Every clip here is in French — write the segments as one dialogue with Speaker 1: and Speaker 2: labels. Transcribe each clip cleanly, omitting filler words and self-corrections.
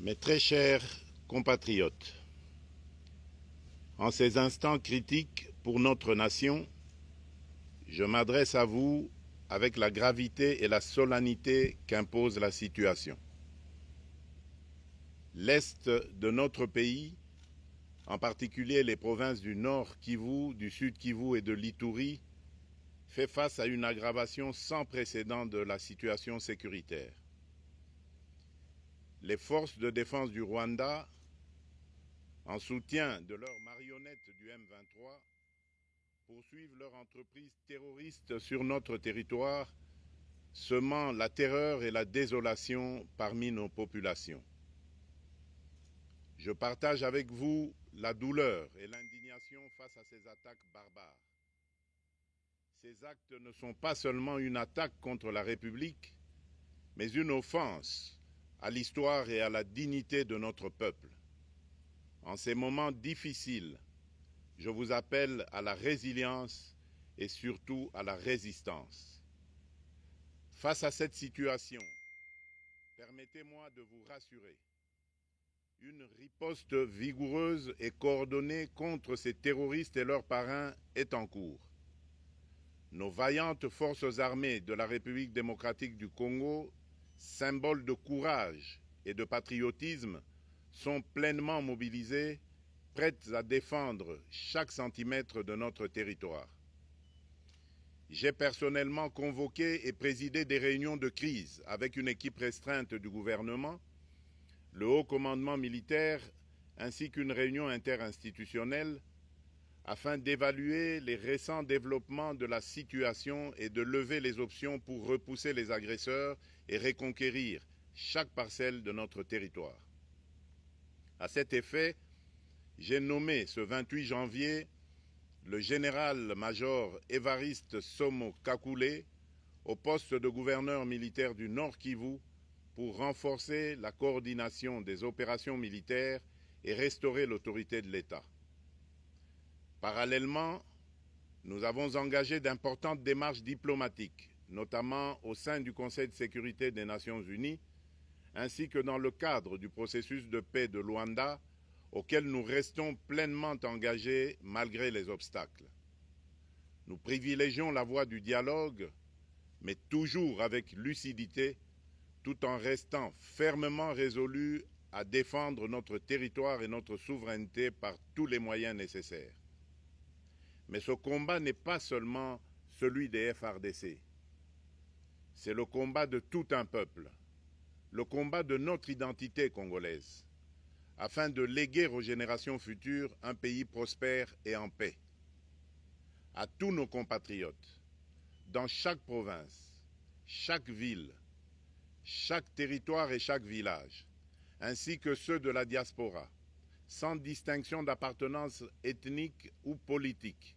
Speaker 1: Mes très chers compatriotes, en ces instants critiques pour notre nation, je m'adresse à vous avec la gravité et la solennité qu'impose la situation. L'Est de notre pays, en particulier les provinces du Nord Kivu, du Sud Kivu et de l'Ituri, fait face à une aggravation sans précédent de la situation sécuritaire. Les forces de défense du Rwanda, en soutien de leurs marionnettes du M23, poursuivent leur entreprise terroriste sur notre territoire, semant la terreur et la désolation parmi nos populations. Je partage avec vous la douleur et l'indignation face à ces attaques barbares. Ces actes ne sont pas seulement une attaque contre la République, mais une offense à l'histoire et à la dignité de notre peuple. En ces moments difficiles, je vous appelle à la résilience et surtout à la résistance. Face à cette situation, permettez-moi de vous rassurer. Une riposte vigoureuse et coordonnée contre ces terroristes et leurs parrains est en cours. Nos vaillantes forces armées de la République démocratique du Congo, symboles de courage et de patriotisme, sont pleinement mobilisées, prêtes à défendre chaque centimètre de notre territoire. J'ai personnellement convoqué et présidé des réunions de crise avec une équipe restreinte du gouvernement, le haut commandement militaire ainsi qu'une réunion interinstitutionnelle afin d'évaluer les récents développements de la situation et de lever les options pour repousser les agresseurs et reconquérir chaque parcelle de notre territoire. À cet effet, j'ai nommé ce 28 janvier le général-major Évariste Somo Kakule au poste de gouverneur militaire du Nord Kivu pour renforcer la coordination des opérations militaires et restaurer l'autorité de l'État. Parallèlement, nous avons engagé d'importantes démarches diplomatiques, notamment au sein du Conseil de sécurité des Nations Unies, ainsi que dans le cadre du processus de paix de Luanda, auquel nous restons pleinement engagés malgré les obstacles. Nous privilégions la voie du dialogue, mais toujours avec lucidité, tout en restant fermement résolus à défendre notre territoire et notre souveraineté par tous les moyens nécessaires. Mais ce combat n'est pas seulement celui des FARDC. C'est le combat de tout un peuple, le combat de notre identité congolaise, afin de léguer aux générations futures un pays prospère et en paix. À tous nos compatriotes, dans chaque province, chaque ville, chaque territoire et chaque village, ainsi que ceux de la diaspora, sans distinction d'appartenance ethnique ou politique,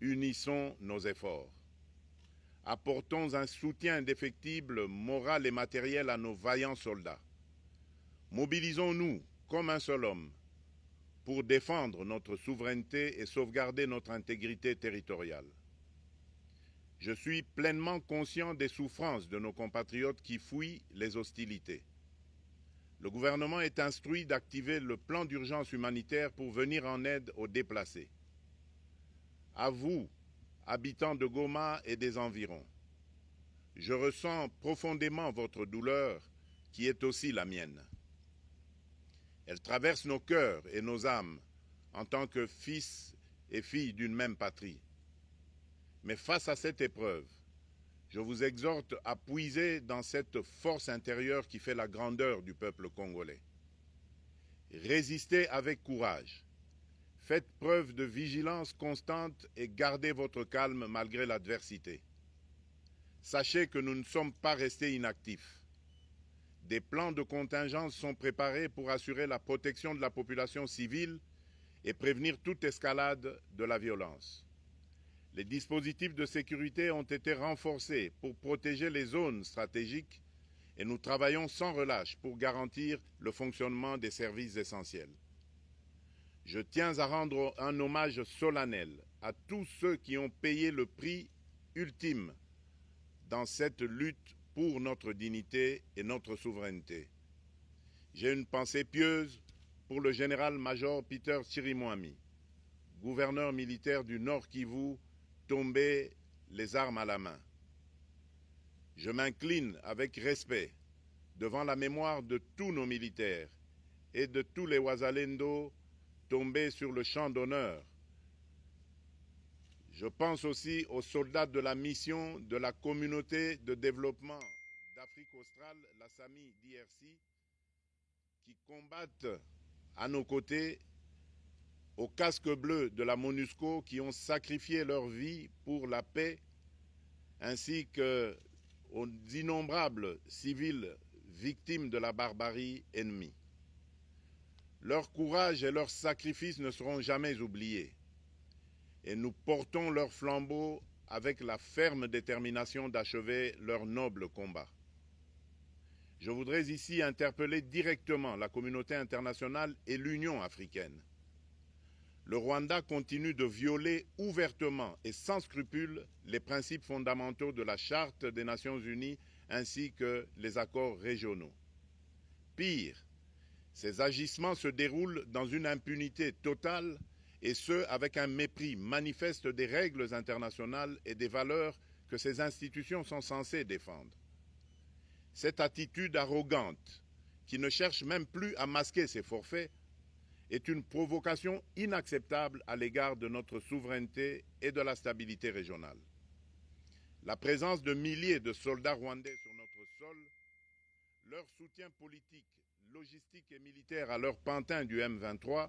Speaker 1: unissons nos efforts. Apportons un soutien indéfectible, moral et matériel à nos vaillants soldats. Mobilisons-nous comme un seul homme pour défendre notre souveraineté et sauvegarder notre intégrité territoriale. Je suis pleinement conscient des souffrances de nos compatriotes qui fuient les hostilités. Le gouvernement est instruit d'activer le plan d'urgence humanitaire pour venir en aide aux déplacés. À vous, habitants de Goma et des environs, je ressens profondément votre douleur qui est aussi la mienne. Elle traverse nos cœurs et nos âmes en tant que fils et filles d'une même patrie. Mais face à cette épreuve, je vous exhorte à puiser dans cette force intérieure qui fait la grandeur du peuple congolais. Résistez avec courage. Faites preuve de vigilance constante et gardez votre calme malgré l'adversité. Sachez que nous ne sommes pas restés inactifs. Des plans de contingence sont préparés pour assurer la protection de la population civile et prévenir toute escalade de la violence. Les dispositifs de sécurité ont été renforcés pour protéger les zones stratégiques et nous travaillons sans relâche pour garantir le fonctionnement des services essentiels. Je tiens à rendre un hommage solennel à tous ceux qui ont payé le prix ultime dans cette lutte pour notre dignité et notre souveraineté. J'ai une pensée pieuse pour le général-major Peter Chirimwami, gouverneur militaire du Nord Kivu, tombé les armes à la main. Je m'incline avec respect devant la mémoire de tous nos militaires et de tous les Wazalendo tombés sur le champ d'honneur. Je pense aussi aux soldats de la mission de la communauté de développement d'Afrique australe, la SAMI DRC, qui combattent à nos côtés, aux casques bleus de la MONUSCO qui ont sacrifié leur vie pour la paix, ainsi qu'aux innombrables civils victimes de la barbarie ennemie. Leur courage et leur sacrifice ne seront jamais oubliés. Et nous portons leur flambeau avec la ferme détermination d'achever leur noble combat. Je voudrais ici interpeller directement la communauté internationale et l'Union africaine. Le Rwanda continue de violer ouvertement et sans scrupule les principes fondamentaux de la Charte des Nations Unies ainsi que les accords régionaux. Pire, ces agissements se déroulent dans une impunité totale et ce, avec un mépris manifeste des règles internationales et des valeurs que ces institutions sont censées défendre. Cette attitude arrogante, qui ne cherche même plus à masquer ses forfaits, est une provocation inacceptable à l'égard de notre souveraineté et de la stabilité régionale. La présence de milliers de soldats rwandais sur notre sol, leur soutien politique, logistique et militaire à leur pantin du M23,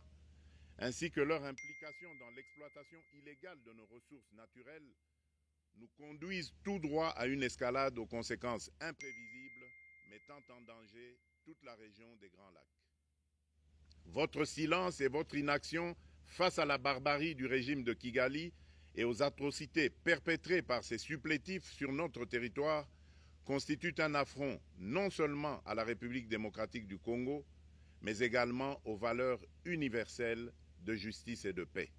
Speaker 1: ainsi que leur implication dans l'exploitation illégale de nos ressources naturelles, nous conduisent tout droit à une escalade aux conséquences imprévisibles, mettant en danger toute la région des Grands Lacs. Votre silence et votre inaction face à la barbarie du régime de Kigali et aux atrocités perpétrées par ses supplétifs sur notre territoire constituent un affront non seulement à la République démocratique du Congo, mais également aux valeurs universelles de justice et de paix.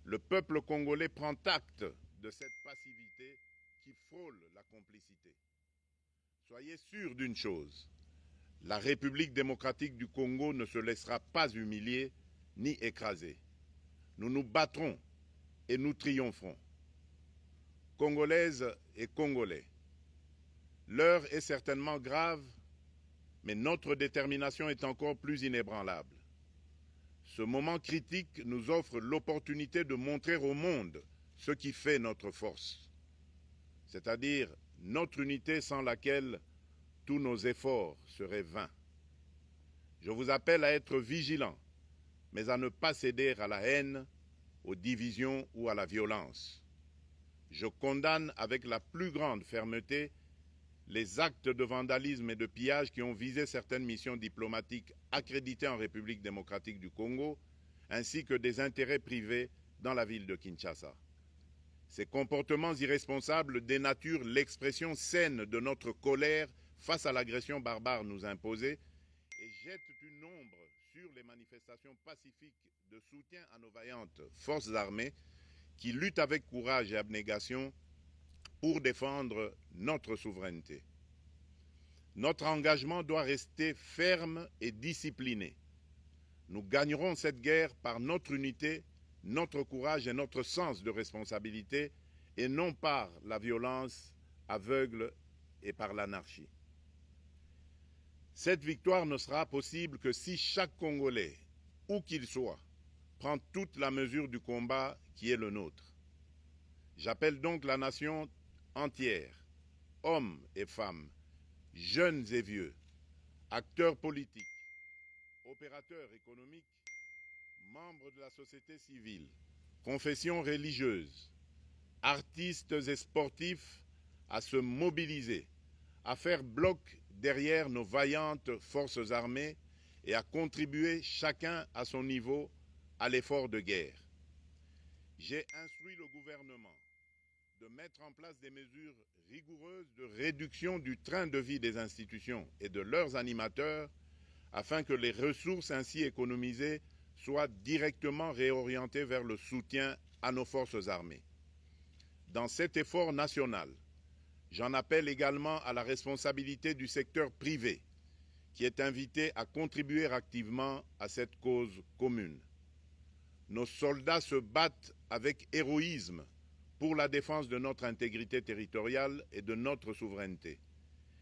Speaker 1: Le peuple congolais prend acte de cette passivité qui frôle la complicité. Soyez sûrs d'une chose, la République démocratique du Congo ne se laissera pas humilier ni écraser. Nous nous battrons et nous triompherons. Congolaises et Congolais, l'heure est certainement grave, mais notre détermination est encore plus inébranlable. Ce moment critique nous offre l'opportunité de montrer au monde ce qui fait notre force, c'est-à-dire notre unité sans laquelle tous nos efforts seraient vains. Je vous appelle à être vigilants, mais à ne pas céder à la haine, aux divisions ou à la violence. Je condamne avec la plus grande fermeté les actes de vandalisme et de pillage qui ont visé certaines missions diplomatiques accréditées en République démocratique du Congo, ainsi que des intérêts privés dans la ville de Kinshasa. Ces comportements irresponsables dénaturent l'expression saine de notre colère face à l'agression barbare nous imposée et jettent une ombre sur les manifestations pacifiques de soutien à nos vaillantes forces armées qui luttent avec courage et abnégation pour défendre notre souveraineté. Notre engagement doit rester ferme et discipliné. Nous gagnerons cette guerre par notre unité, notre courage et notre sens de responsabilité, et non par la violence aveugle et par l'anarchie. Cette victoire ne sera possible que si chaque Congolais, où qu'il soit, prend toute la mesure du combat qui est le nôtre. J'appelle donc la nation entière, hommes et femmes, jeunes et vieux, acteurs politiques, opérateurs économiques, membres de la société civile, confessions religieuses, artistes et sportifs à se mobiliser, à faire bloc derrière nos vaillantes forces armées et à contribuer chacun à son niveau à l'effort de guerre. J'ai instruit le gouvernement de mettre en place des mesures rigoureuses de réduction du train de vie des institutions et de leurs animateurs afin que les ressources ainsi économisées soient directement réorientées vers le soutien à nos forces armées. Dans cet effort national, j'en appelle également à la responsabilité du secteur privé qui est invité à contribuer activement à cette cause commune. Nos soldats se battent avec héroïsme pour la défense de notre intégrité territoriale et de notre souveraineté.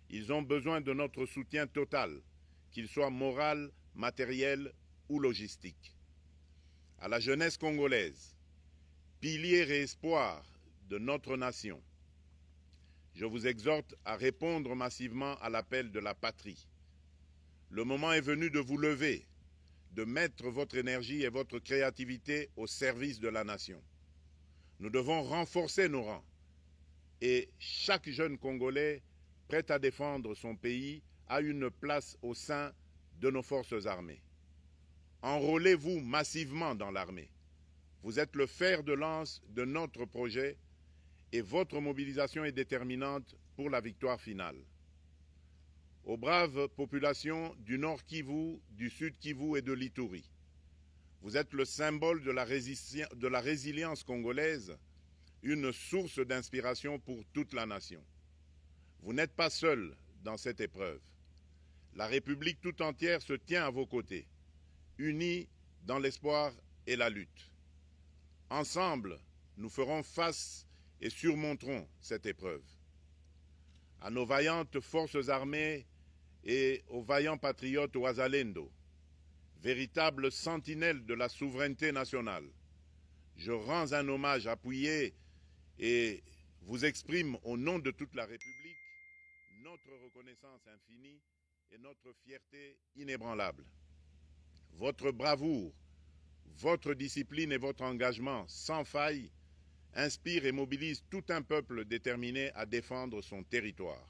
Speaker 1: Ils ont besoin de notre soutien total, qu'il soit moral, matériel ou logistique. À la jeunesse congolaise, pilier et espoir de notre nation, je vous exhorte à répondre massivement à l'appel de la patrie. Le moment est venu de vous lever, de mettre votre énergie et votre créativité au service de la nation. Nous devons renforcer nos rangs et chaque jeune Congolais prêt à défendre son pays a une place au sein de nos forces armées. Enrôlez-vous massivement dans l'armée. Vous êtes le fer de lance de notre projet et votre mobilisation est déterminante pour la victoire finale. Aux braves populations du Nord Kivu, du Sud Kivu et de l'Ituri, vous êtes le symbole de la résilience congolaise, une source d'inspiration pour toute la nation. Vous n'êtes pas seuls dans cette épreuve. La République tout entière se tient à vos côtés, unis dans l'espoir et la lutte. Ensemble, nous ferons face et surmonterons cette épreuve. À nos vaillantes forces armées et aux vaillants patriotes Ouazalendo, véritables sentinelles de la souveraineté nationale, je rends un hommage appuyé et vous exprime au nom de toute la République notre reconnaissance infinie et notre fierté inébranlable. Votre bravoure, votre discipline et votre engagement sans faille inspirent et mobilisent tout un peuple déterminé à défendre son territoire.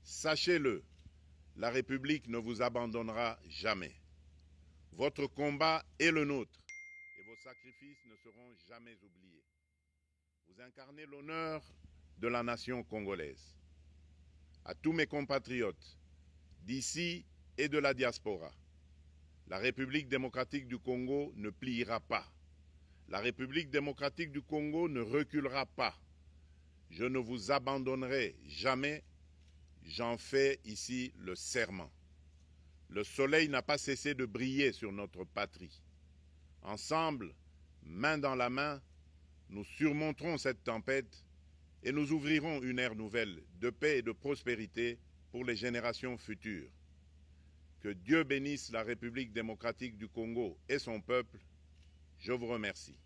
Speaker 1: Sachez-le, la République ne vous abandonnera jamais. Votre combat est le nôtre et vos sacrifices ne seront jamais oubliés. Vous incarnez l'honneur de la nation congolaise. À tous mes compatriotes d'ici et de la diaspora, la République démocratique du Congo ne pliera pas. La République démocratique du Congo ne reculera pas. Je ne vous abandonnerai jamais. J'en fais ici le serment. Le soleil n'a pas cessé de briller sur notre patrie. Ensemble, main dans la main, nous surmonterons cette tempête et nous ouvrirons une ère nouvelle de paix et de prospérité pour les générations futures. Que Dieu bénisse la République démocratique du Congo et son peuple. Je vous remercie.